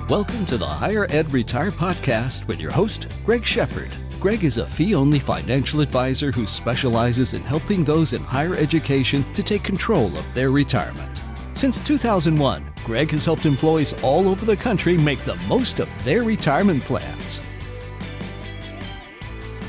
Welcome to the Higher Ed Retire Podcast with your host, Greg Shepard. Greg is a fee-only financial advisor who specializes in helping those in higher education to take control of their retirement. Since 2001, Greg has helped employees all over the country make the most of their retirement plans.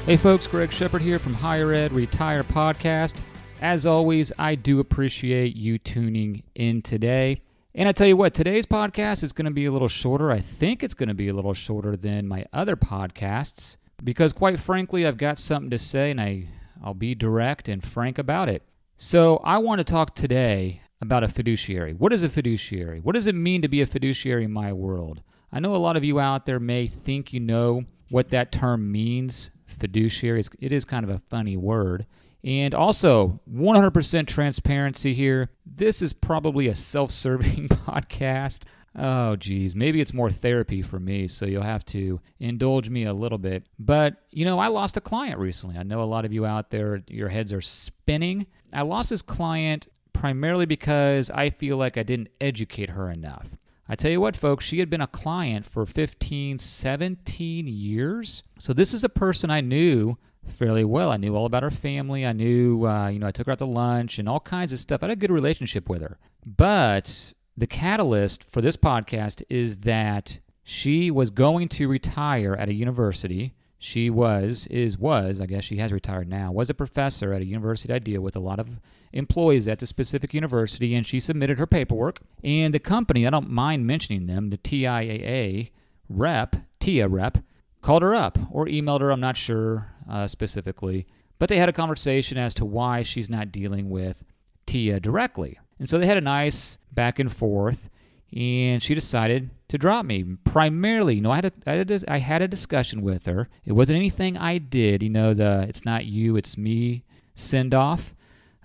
Hey folks, Greg Shepard here from Higher Ed Retire Podcast. As always, I do appreciate you tuning in today. And I tell you what, today's podcast is going to be a little shorter. I think it's going to be a little shorter than my other podcasts because quite frankly, I've got something to say and I'll be direct and frank about it. So I want to talk today about a fiduciary. What is a fiduciary? What does it mean to be a fiduciary in my world? I know a lot of you out there may think you know what that term means, fiduciary. It is kind of a funny word. And also, 100% transparency here. This is probably a self-serving podcast. Oh, geez. Maybe it's more therapy for me, so you'll have to indulge me a little bit. But, I lost a client recently. I know a lot of you out there, your heads are spinning. I lost this client primarily because I feel like I didn't educate her enough. I tell you what, folks, she had been a client for 15, 17 years. So this is a person I knew fairly well. I knew all about her family. I knew, I took her out to lunch and all kinds of stuff. I had a good relationship with her. But the catalyst for this podcast is that she was going to retire at a university. She I guess she has retired now, was a professor at a university I deal with a lot of employees at the specific university, and she submitted her paperwork. And the company, I don't mind mentioning them, the TIAA TIA rep, called her up or emailed her, I'm not sure specifically, but they had a conversation as to why she's not dealing with TIA directly. And so they had a nice back and forth, and she decided to drop me. Primarily, I had a discussion with her. It wasn't anything I did, it's not you, it's me send off.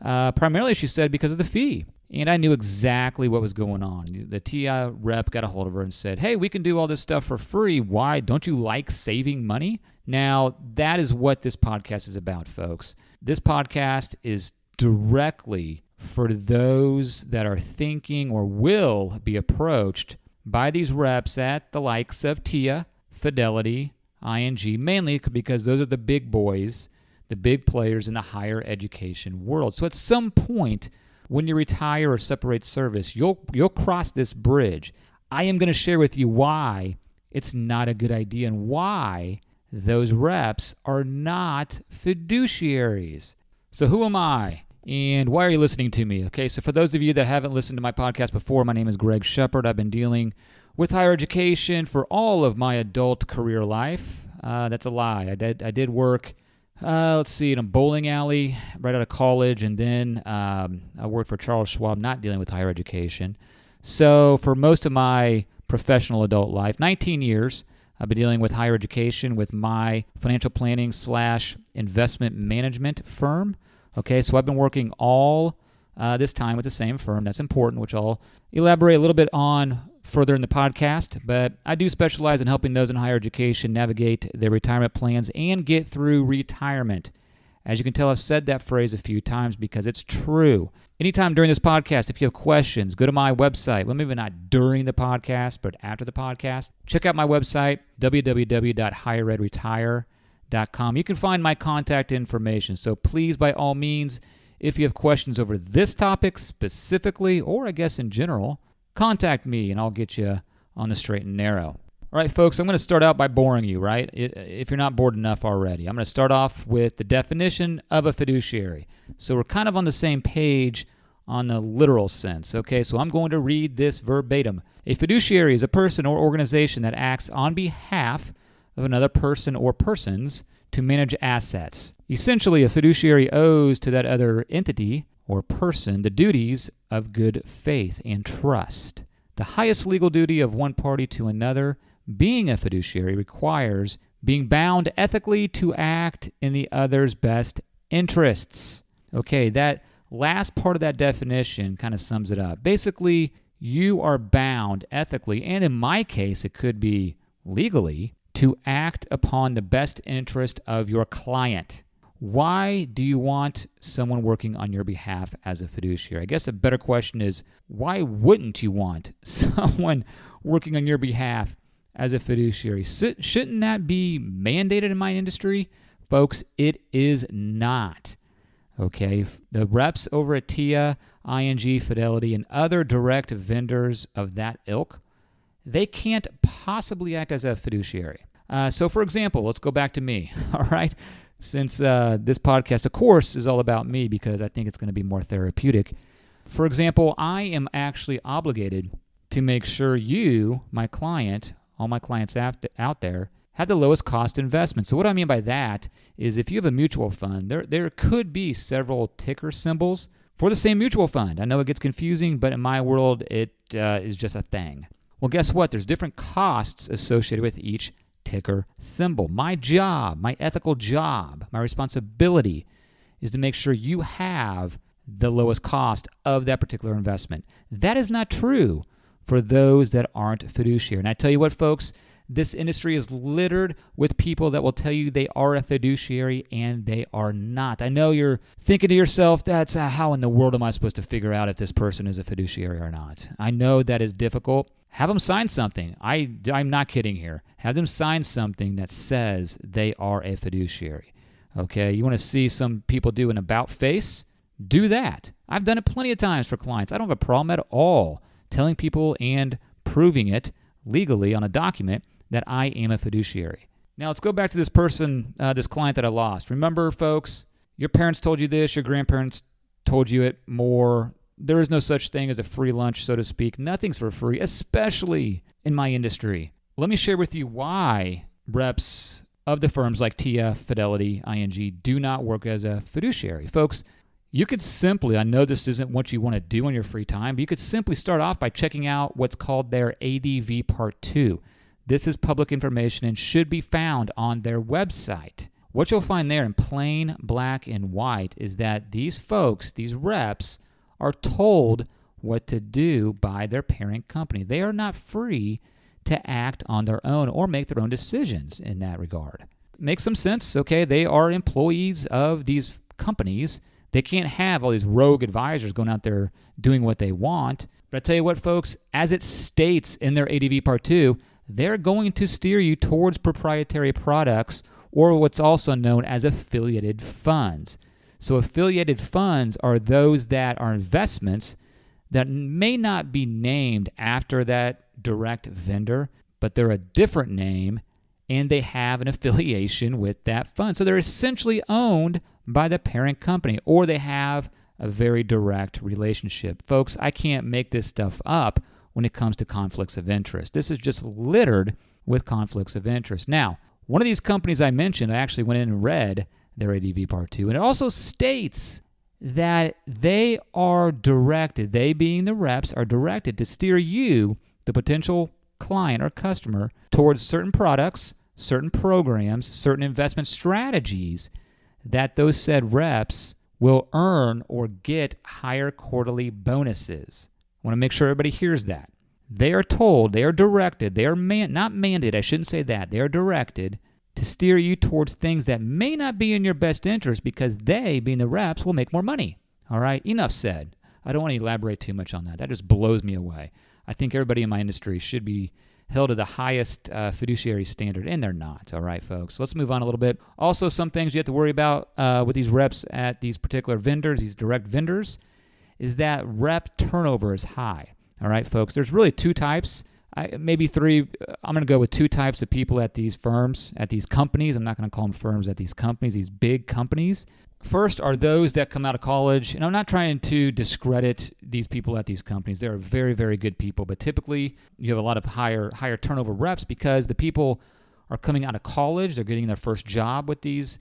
Primarily, she said, because of the fee. And I knew exactly what was going on. The TIA rep got a hold of her and said, hey, we can do all this stuff for free. Why? Don't you like saving money? Now, that is what this podcast is about, folks. This podcast is directly for those that are thinking or will be approached by these reps at the likes of TIA, Fidelity, ING, mainly because those are the big boys, the big players in the higher education world. So at some point, when you retire or separate service, you'll cross this bridge. I am going to share with you why it's not a good idea and why those reps are not fiduciaries. So who am I? And why are you listening to me? Okay, so for those of you that haven't listened to my podcast before, my name is Greg Shepard. I've been dealing with higher education for all of my adult career life. That's a lie. I did work, in a bowling alley right out of college, and then I worked for Charles Schwab, not dealing with higher education. So for most of my professional adult life, 19 years, I've been dealing with higher education with my financial planning / investment management firm. Okay, so I've been working all this time with the same firm. That's important, which I'll elaborate a little bit on further in the podcast. But I do specialize in helping those in higher education navigate their retirement plans and get through retirement. As you can tell, I've said that phrase a few times because it's true. Anytime during this podcast, if you have questions, go to my website. Well, maybe not during the podcast, but after the podcast. Check out my website, www.higheredretire.com. You can find my contact information. So please, by all means, if you have questions over this topic specifically, or I guess in general, contact me and I'll get you on the straight and narrow. All right, folks, I'm going to start out by boring you, right? If you're not bored enough already. I'm going to start off with the definition of a fiduciary. So we're kind of on the same page on the literal sense. Okay, so I'm going to read this verbatim. A fiduciary is a person or organization that acts on behalf of another person or persons to manage assets. Essentially, a fiduciary owes to that other entity or person the duties of good faith and trust. The highest legal duty of one party to another, being a fiduciary, requires being bound ethically to act in the other's best interests. Okay, that last part of that definition kind of sums it up. Basically, you are bound ethically, and in my case, it could be legally, to act upon the best interest of your client. Why do you want someone working on your behalf as a fiduciary? I guess a better question is, why wouldn't you want someone working on your behalf as a fiduciary. Shouldn't that be mandated in my industry? Folks, it is not. Okay, the reps over at TIAA, ING, Fidelity, and other direct vendors of that ilk, they can't possibly act as a fiduciary. So for example, let's go back to me, all right? Since this podcast, of course, is all about me because I think it's going to be more therapeutic. For example, I am actually obligated to make sure you, my client, all my clients out there, have the lowest cost investment. So what I mean by that is if you have a mutual fund, there could be several ticker symbols for the same mutual fund. I know it gets confusing, but in my world, it is just a thing. Well, guess what? There's different costs associated with each ticker symbol. My job, my ethical job, my responsibility is to make sure you have the lowest cost of that particular investment. That is not true for those that aren't fiduciary. And I tell you what, folks, this industry is littered with people that will tell you they are a fiduciary and they are not. I know you're thinking to yourself, that's how in the world am I supposed to figure out if this person is a fiduciary or not? I know that is difficult. Have them sign something. I'm not kidding here. Have them sign something that says they are a fiduciary. Okay, you want to see some people do an about face? Do that. I've done it plenty of times for clients. I don't have a problem at all telling people and proving it legally on a document that I am a fiduciary. Now let's go back to this person, this client that I lost. Remember, folks, your parents told you this, your grandparents told you it more. There is no such thing as a free lunch, so to speak. Nothing's for free, especially in my industry. Let me share with you why reps of the firms like TIAA, Fidelity, ING do not work as a fiduciary. Folks, you could simply, I know this isn't what you want to do in your free time, but you could simply start off by checking out what's called their ADV Part 2. This is public information and should be found on their website. What you'll find there in plain black and white is that these folks, these reps, are told what to do by their parent company. They are not free to act on their own or make their own decisions in that regard. Makes some sense, okay? They are employees of these companies. They can't have all these rogue advisors going out there doing what they want. But I tell you what, folks, as it states in their ADV Part 2, they're going to steer you towards proprietary products or what's also known as affiliated funds. So affiliated funds are those that are investments that may not be named after that direct vendor, but they're a different name and they have an affiliation with that fund. So they're essentially owned by the parent company or they have a very direct relationship. Folks, I can't make this stuff up when it comes to conflicts of interest. This is just littered with conflicts of interest. Now, one of these companies I mentioned, I actually went in and read their ADV Part 2, and it also states that they are directed, they being the reps, are directed to steer you, the potential client or customer, towards certain products, certain programs, certain investment strategies that those said reps will earn or get higher quarterly bonuses. I want to make sure everybody hears that. They are told, they are directed, they are not mandated, I shouldn't say that, they are directed to steer you towards things that may not be in your best interest because they, being the reps, will make more money. All right, enough said. I don't want to elaborate too much on that. That just blows me away. I think everybody in my industry should be held to the highest fiduciary standard, and they're not. All right, folks. So let's move on a little bit. Also, some things you have to worry about with these reps at these particular vendors, these direct vendors, is that rep turnover is high. All right, folks. There's really two types, maybe three. I'm going to go with two types of people at these firms, at these companies. I'm not going to call them firms, at these companies, these big companies. First are those that come out of college, and I'm not trying to discredit these people at these companies. They're very, very good people, but typically you have a lot of higher turnover reps because the people are coming out of college. They're getting their first job with these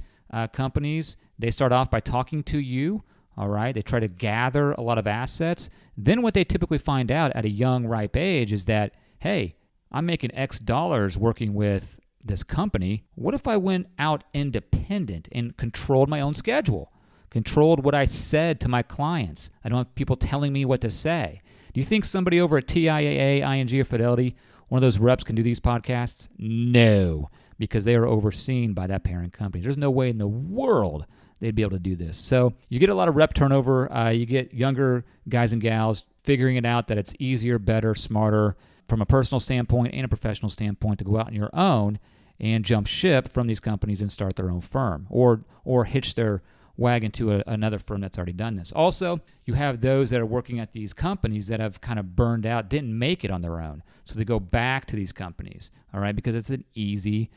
companies. They start off by talking to you, all right? They try to gather a lot of assets. Then what they typically find out at a young, ripe age is that, hey, I'm making X dollars working with this company. What if I went out independent and controlled my own schedule, controlled what I said to my clients? I don't have people telling me what to say. Do you think somebody over at TIAA, ING, or Fidelity, one of those reps, can do these podcasts? No, because they are overseen by that parent company. There's no way in the world they'd be able to do this. So you get a lot of rep turnover. You get younger guys and gals figuring it out that it's easier, better, smarter, from a personal standpoint and a professional standpoint to go out on your own and jump ship from these companies and start their own firm or hitch their wagon to another firm that's already done this. Also, you have those that are working at these companies that have kind of burned out, didn't make it on their own. So they go back to these companies, all right, because it's an easy,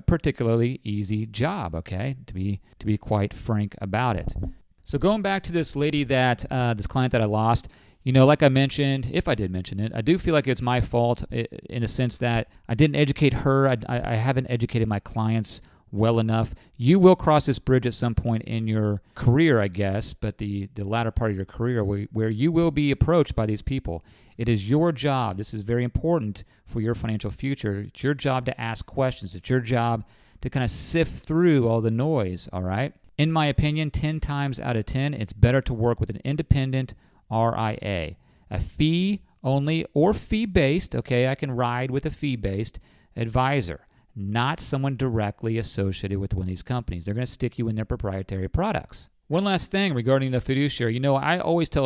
particularly easy job, okay, to be quite frank about it. So going back to this lady this client that I lost, like I mentioned, if I did mention it, I do feel like it's my fault in a sense that I didn't educate her. I haven't educated my clients well enough. You will cross this bridge at some point in your career, I guess, but the latter part of your career where you will be approached by these people. It is your job. This is very important for your financial future. It's your job to ask questions. It's your job to kind of sift through all the noise, all right? In my opinion, 10 times out of 10, it's better to work with an independent RIA, a fee-only or fee-based, okay, I can ride with a fee-based advisor, not someone directly associated with one of these companies. They're going to stick you in their proprietary products. One last thing regarding the fiduciary. I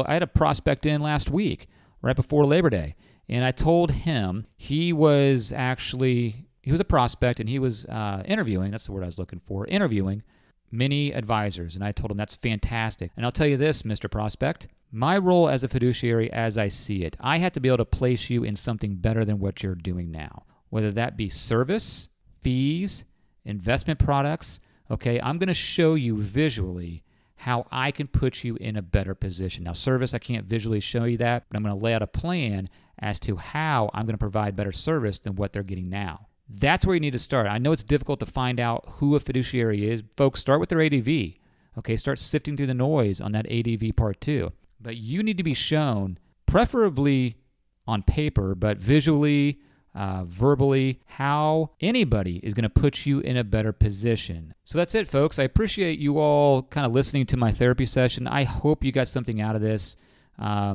had a prospect in last week, right before Labor Day, and I told him he was a prospect and he was interviewing, that's the word I was looking for, interviewing many advisors. And I told him that's fantastic. And I'll tell you this, Mr. Prospect, my role as a fiduciary, as I see it, I have to be able to place you in something better than what you're doing now, whether that be service, fees, investment products. Okay, I'm going to show you visually how I can put you in a better position. Now, service, I can't visually show you that, but I'm going to lay out a plan as to how I'm going to provide better service than what they're getting now. That's where you need to start. I know it's difficult to find out who a fiduciary is. Folks, start with their ADV. Okay, start sifting through the noise on that ADV part too. But you need to be shown, preferably on paper, but visually, verbally, how anybody is going to put you in a better position. So that's it, folks. I appreciate you all kind of listening to my therapy session. I hope you got something out of this.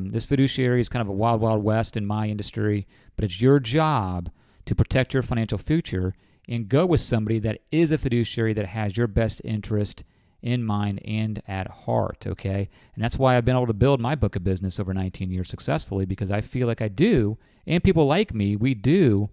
This fiduciary is kind of a wild, wild west in my industry, but it's your job to protect your financial future and go with somebody that is a fiduciary that has your best interest in mind and at heart, okay? And that's why I've been able to build my book of business over 19 years successfully, because I feel like I do, and people like me, we do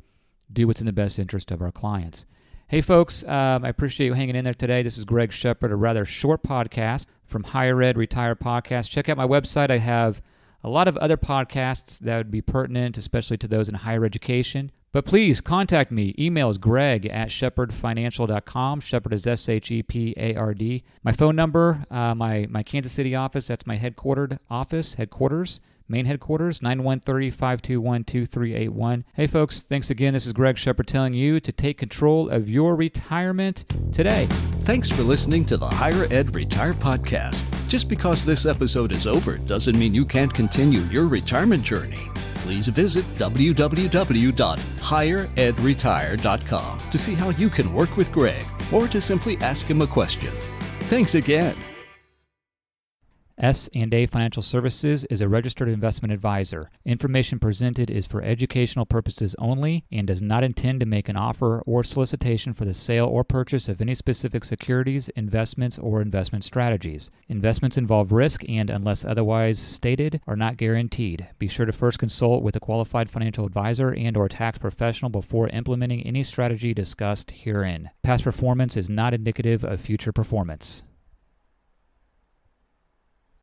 what's in the best interest of our clients. Hey, folks, I appreciate you hanging in there today. This is Greg Shepard, a rather short podcast from Higher Ed Retire Podcast. Check out my website. I have a lot of other podcasts that would be pertinent, especially to those in higher education. But please contact me. Email is greg@shepardfinancial.com. Shepard is Shepard. My phone number, my Kansas City office, that's my headquarters, main headquarters, 913-521-2381. Hey, folks, thanks again. This is Greg Shepard telling you to take control of your retirement today. Thanks for listening to the Higher Ed Retire Podcast. Just because this episode is over doesn't mean you can't continue your retirement journey. Please visit www.higheredretire.com to see how you can work with Greg or to simply ask him a question. Thanks again. S&A Financial Services is a registered investment advisor. Information presented is for educational purposes only and does not intend to make an offer or solicitation for the sale or purchase of any specific securities, investments, or investment strategies. Investments involve risk and, unless otherwise stated, are not guaranteed. Be sure to first consult with a qualified financial advisor and/or tax professional before implementing any strategy discussed herein. Past performance is not indicative of future performance.